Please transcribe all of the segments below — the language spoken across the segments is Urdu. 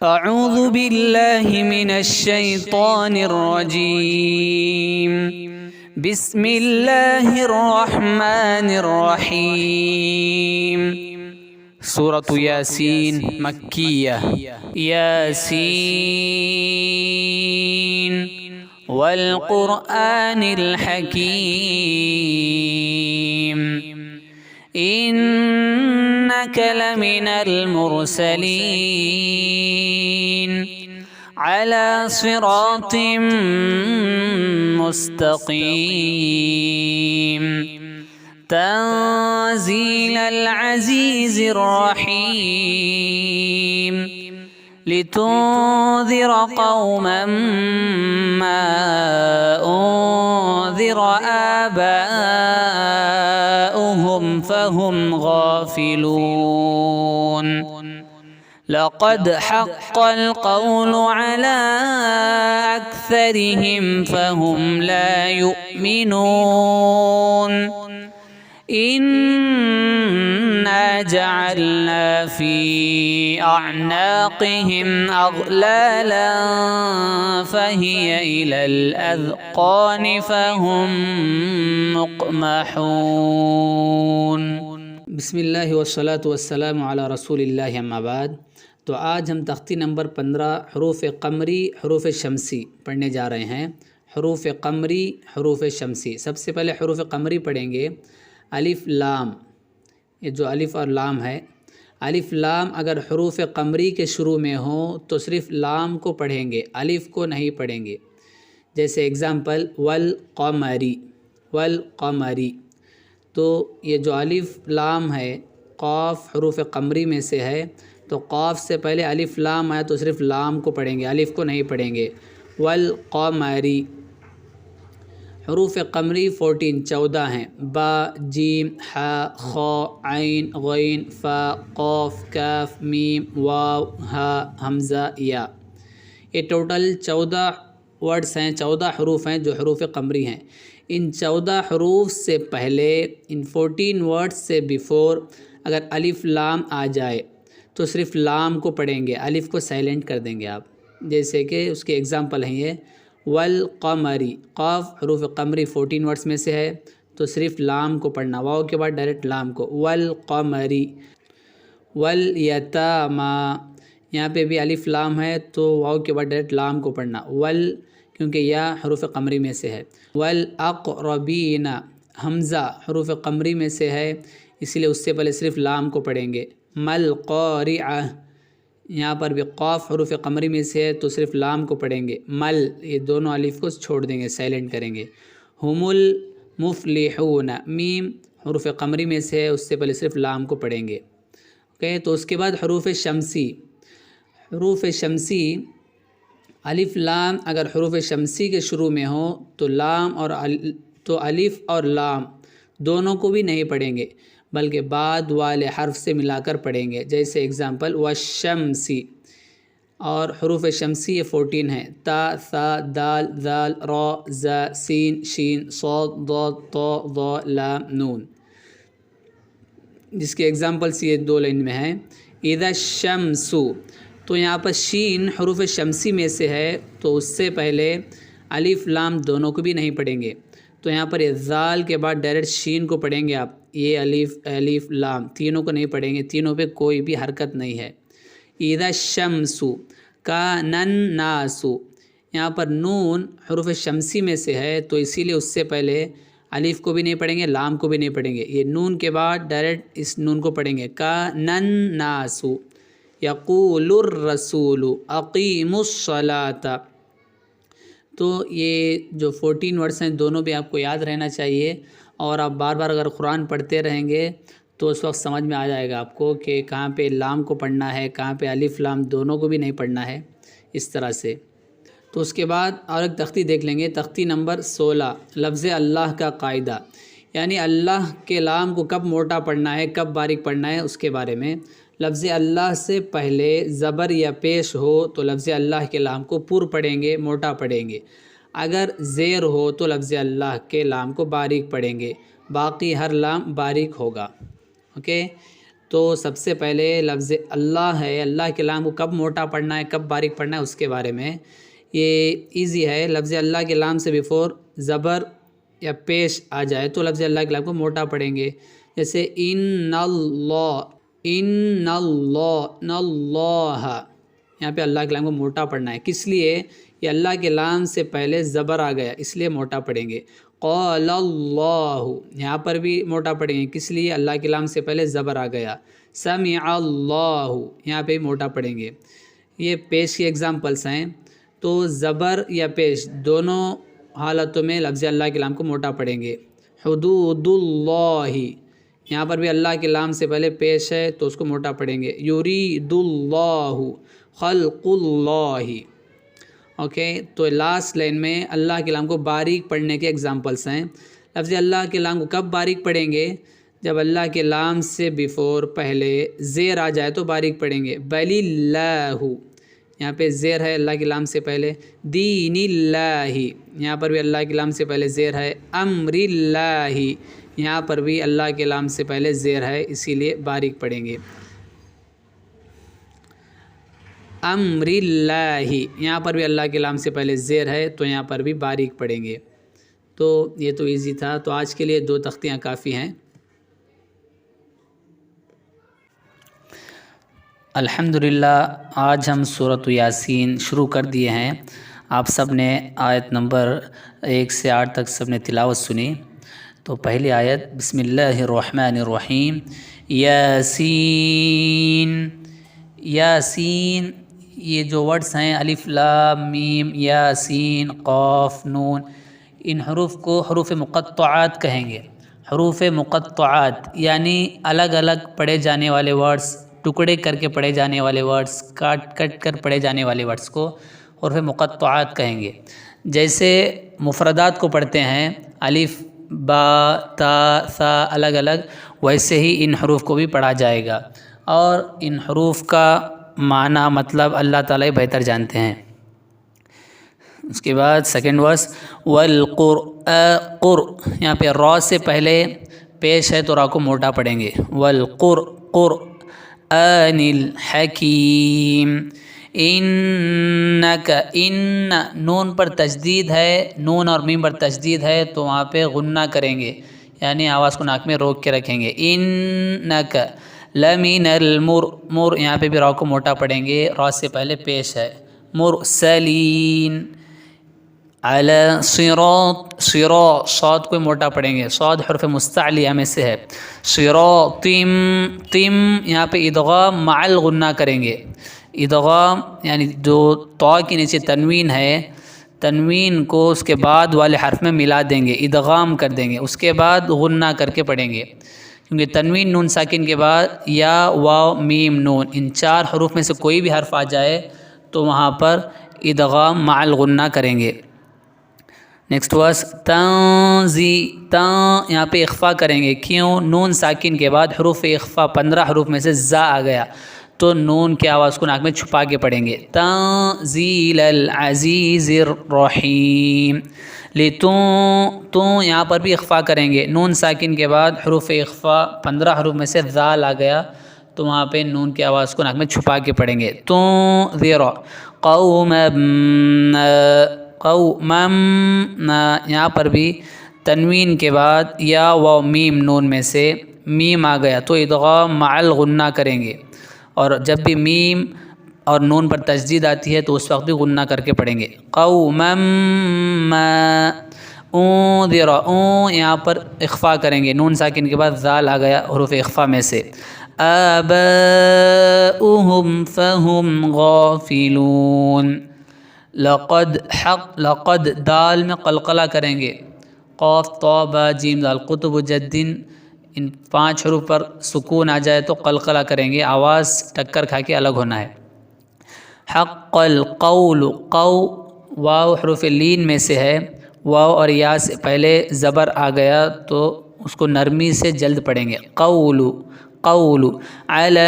أعوذ بالله من الشيطان الرجيم. بسم الله الرحمن الرحيم. سورة ياسين مكية. ياسين والقرآن الحكيم إنك لمن المرسلين على صراط مستقيم تنزيل العزيز الرحيم لتنذر قوما ما أنذر آباؤهم فهم غافلون لقد حق القول على أكثرهم فهم لا يؤمنون إنا جعلنا في أعناقهم أغلالا فهي إلى الأذقان فهم مقمحون. بسم اللہ والصلاة والسلام علی رسول اللہ اما بعد. تو آج ہم تختی نمبر 15 حروف قمری حروف شمسی پڑھنے جا رہے ہیں. حروف قمری حروف شمسی. سب سے پہلے حروف قمری پڑھیں گے. الف لام، یہ جو الف اور لام ہے، الف لام اگر حروف قمری کے شروع میں ہوں تو صرف لام کو پڑھیں گے، الف کو نہیں پڑھیں گے. جیسے اگزامپل والقمری، والقمری. تو یہ جو الف لام ہے قاف حروف قمری میں سے ہے، تو قاف سے پہلے الف لام آیا تو صرف لام کو پڑھیں گے، الف کو نہیں پڑھیں گے. والقمری. حروف قمری 14 ہیں. با، جیم، ح، خ، عین، غین، فا، قاف، کاف، میم، واو، ہا، حمزہ، یا. یہ ٹوٹل 14 ورڈز ہیں، 14 حروف ہیں جو حروف قمری ہیں. ان 14 حروف سے پہلے، ان 14 ورڈز سے بیفور اگر الف لام آ جائے تو صرف لام کو پڑھیں گے، الف کو سائلنٹ کر دیں گے آپ. جیسے کہ اس کے اگزامپل ہیں یہ والقمری. قاف حروف قمری 14 ورڈز میں سے ہے تو صرف لام کو پڑھنا، واو کے بعد ڈائریکٹ لام کو. والقمری. والیتاما، یہاں پہ بھی الف لام ہے تو واو کے بعد ڈائریکٹ لام کو پڑھنا. کیونکہ یا حروف قمری میں سے ہے. والاقربین، حمزہ حروف قمری میں سے ہے اسی لیے اس سے پہلے صرف لام کو پڑھیں گے. ملقارعہ، یہاں پر بھی قاف حروف قمری میں سے ہے تو صرف لام کو پڑھیں گے. مل، یہ دونوں الف کو چھوڑ دیں گے، سائلنٹ کریں گے. ہم المفلحون، میم حروف قمری میں سے ہے، اس سے پہلے صرف لام کو پڑھیں گے. اوکے. تو اس کے بعد حروف شمسی. حروف شمسی الف لام اگر حروف شمسی کے شروع میں ہوں تو لام اور تو الف اور لام دونوں کو بھی نہیں پڑھیں گے بلکہ بعد والے حرف سے ملا کر پڑھیں گے. جیسے اگزامپل والشمسی. اور حروف شمسی یہ 14 ہیں. تا، ثا، دال، ذال، را، زا، سین، شین، صاد، ضاد، طا، ظا، لام، نون. جس کے اگزامپلس یہ 2 لائن میں ہیں. اذا الشمس، تو یہاں پر شین حروف شمسی میں سے ہے تو اس سے پہلے الف لام دونوں کو بھی نہیں پڑھیں گے. تو یہاں پر یہ ذال کے بعد ڈائریکٹ شین کو پڑھیں گے آپ. یہ الف لام تینوں کو نہیں پڑھیں گے، تینوں پہ کوئی بھی حرکت نہیں ہے. اذا الشمس. کان الناس، یہاں پر نون حروف شمسی میں سے ہے تو اسی لیے اس سے پہلے الف کو بھی نہیں پڑھیں گے، لام کو بھی نہیں پڑھیں گے. یہ نون کے بعد ڈائریکٹ اس نون کو پڑھیں گے. کان الناس. یقول الرسول اقیموا الصلاۃ. تو یہ جو 14 ورڈس ہیں دونوں بھی آپ کو یاد رہنا چاہیے، اور آپ بار بار اگر قرآن پڑھتے رہیں گے تو اس وقت سمجھ میں آ جائے گا آپ کو کہ کہاں پہ لام کو پڑھنا ہے، کہاں پہ الف لام دونوں کو بھی نہیں پڑھنا ہے، اس طرح سے. تو اس کے بعد اور ایک تختی دیکھ لیں گے. تختی نمبر 16 لفظ اللہ کا قاعدہ، یعنی اللہ کے لام کو کب موٹا پڑھنا ہے، کب باریک پڑھنا ہے، اس کے بارے میں. لفظ اللہ سے پہلے زبر یا پیش ہو تو لفظ اللہ کے لام کو پر پڑھیں گے، موٹا پڑھیں گے. اگر زیر ہو تو لفظ اللہ کے لام کو باریک پڑھیں گے، باقی ہر لام باریک ہوگا. اوکے. تو سب سے پہلے لفظ اللہ ہے، اللہ کے لام کو کب موٹا پڑھنا ہے کب باریک پڑھنا ہے اس کے بارے میں یہ ایزی ہے۔ لفظ اللہ کے لام سے بیفور زبر یا پیش آ جائے تو لفظ اللہ کے لام کو موٹا پڑھیں گے، جیسے ان اللہ، ان اللہ، یہاں پہ اللہ کے لام کو موٹا پڑھنا ہے، کس لیے؟ یہ اللہ کے لام سے پہلے زبر آ گیا اس لیے موٹا پڑھیں گے۔ قال اللہ، یہاں پر بھی موٹا پڑھیں گے، کس لیے؟ اللہ کے لام سے پہلے زبر آ گیا۔ سمع اللہ، یہاں پہ بھی موٹا پڑھیں گے۔ یہ پیش کی ایگزامپلس ہیں، تو زبر یا پیش دونوں حالتوں میں لفظ اللہ کے لام کو موٹا پڑھیں گے۔ حدود اللہ، یہاں پر بھی اللہ کے لام سے پہلے پیش ہے تو اس کو موٹا پڑھیں گے۔ یرید اللہ، خلق اللہ۔ اوکے، تو لاسٹ لائن میں اللہ کے لام کو باریک پڑھنے کے ایگزامپلس ہیں۔ لفظ اللہ کے لام کو کب باریک پڑھیں گے؟ جب اللہ کے لام سے بیفور پہلے زیر آ جائے تو باریک پڑھیں گے۔ بل اللہ، یہاں پہ زیر ہے اللہ کے لام سے پہلے۔ دین اللہ، یہاں پر بھی اللہ کے لام سے پہلے زیر ہے۔ امر اللہ، یہاں پر بھی اللہ کے لام سے پہلے زیر ہے اسی لیے باریک پڑھیں گے۔ امر اللہ، یہاں پر بھی اللہ کے لام سے پہلے زیر ہے تو یہاں پر بھی باریک پڑھیں گے۔ تو یہ تو ایزی تھا، تو آج کے لیے 2 تختیاں کافی ہیں۔ الحمدللہ آج ہم سورۃ یاسین شروع کر دیے ہیں۔ آپ سب نے آیت نمبر 1 سے 8 تک سب نے تلاوت سنی۔ تو پہلی آیت، بسم اللہ الرحمن الرحیم، یاسین۔ یاسین، یہ جو ورڈز ہیں الف لام میم یاسین قاف نون، ان حروف کو حروف مقطعات کہیں گے۔ حروف مقطعات یعنی الگ الگ پڑھے جانے والے ورڈز، ٹکڑے کر کے پڑھے جانے والے ورڈز، کٹ کر پڑھے جانے والے ورڈز کو حروف مقطعات کہیں گے۔ جیسے مفردات کو پڑھتے ہیں الف با تا ثا الگ الگ، ویسے ہی ان حروف کو بھی پڑھا جائے گا، اور ان حروف کا معنی مطلب اللہ تعالیٰ بہتر جانتے ہیں۔ اس کے بعد سیکنڈ ورس، قر، یہاں پہ را سے پہلے پیش ہے تو را کو موٹا پڑھیں گے۔ قرآن الحکیم، انک، ان نون پر تشدید ہے، نون اور میم پر تشدید ہے تو وہاں پہ غنہ کریں گے، یعنی آواز کو ناک میں روک کے رکھیں گے۔ انک لمن المر، یہاں پہ بھی را کو موٹا پڑھیں گے، را سے پہلے پیش ہے۔ مرسلین علی صراط، صاد کو موٹا پڑھیں گے، صاد حرف مستعلیہ میں سے ہے۔ صراطم، یہاں پہ ادغام مع الغنہ کریں گے۔ ادغام یعنی جو طا کے نیچے تنوین ہے، تنوین کو اس کے بعد والے حرف میں ملا دیں گے، ادغام کر دیں گے، اس کے بعد غنہ کر کے پڑھیں گے، کیونکہ تنوین نون ساکن کے بعد یا واو میم نون ان 4 حروف میں سے کوئی بھی حرف آ جائے تو وہاں پر ادغام مع الغنہ کریں گے۔ نیکسٹ ورس، یہاں پہ اخفا کریں گے، کیوں؟ نون ساکن کے بعد حروف اخفا 15 حروف میں سے زا آ گیا تو نون کی آواز کو ناک میں چھپا کے پڑھیں گے۔ تنزیل العزیز الرحیم، تو یہاں پر بھی اخفا کریں گے، نون ساکن کے بعد حروف اخفا 15 حروف میں سے ذال آ گیا تو وہاں پہ نون کی آواز کو ناک میں چھپا کے پڑھیں گے۔ تنذر قوما، یہاں پر بھی تنوین کے بعد یا و میم نون میں سے میم آ گیا تو ادغام مع الغنہ کریں گے، اور جب بھی میم اور نون پر تشدید آتی ہے تو اس وقت بھی غنہ کر کے پڑھیں گے۔ قوما ما انذر، یہاں پر اخفا کریں گے، نون ساکن کے بعد ذال آ گیا حروف اخفا میں سے۔ آباؤہم فہم غافلون، لقد دال میں قلقلہ کریں گے، قاف طا با جیم دال قطب جدن ان 5 حروف پر سکون آ جائے تو قلقلہ کریں گے، آواز ٹکر کھا کے الگ ہونا ہے۔ حق القول، واو حروف لین میں سے ہے، واو اور یا سے پہلے زبر آ گیا تو اس کو نرمی سے جلد پڑھیں گے۔ قول علی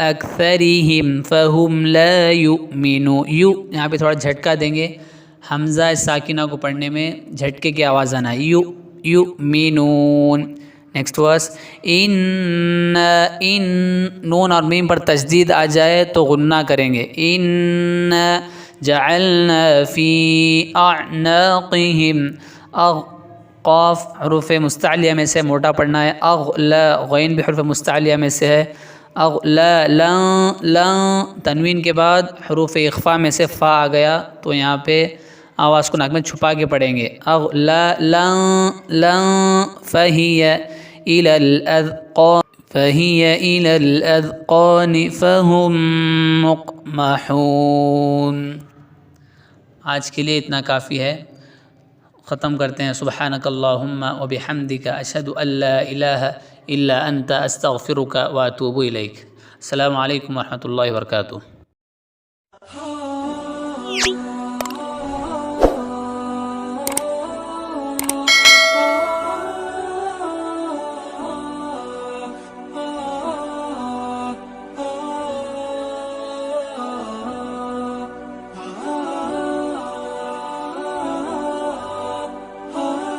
اکثرہم فہم لا یؤمنون، یہاں پہ تھوڑا جھٹکا دیں گے، حمزہ ساکنہ کو پڑھنے میں جھٹکے کی آواز آنا ہے۔ یؤمنون، نیکسٹ ورس ان نون اور میم پر تشدید آ جائے تو غنہ کریں گے. ان جعلنا فی اعناقہم قاف حروف مستعلیہ میں سے موٹا پڑھنا ہے. اغلا غین بھی حروف مستعلیہ میں سے ہے. اغلا لن تنوین کے بعد حروف اخفا میں سے فا آ گیا تو یہاں پہ آواز کو ناک میں چھپا کے پڑھیں گے. اغلا لن فہی إلى الأذقان فهم مقمحون. آج کے لیے اتنا کافی ہے. ختم کرتے ہیں. سبحانک اللہم وبحمدک اشہد ان لا الہ الا انت استغفرک واتوب الیک. السلام علیکم ورحمۃ اللہ وبرکاتہ.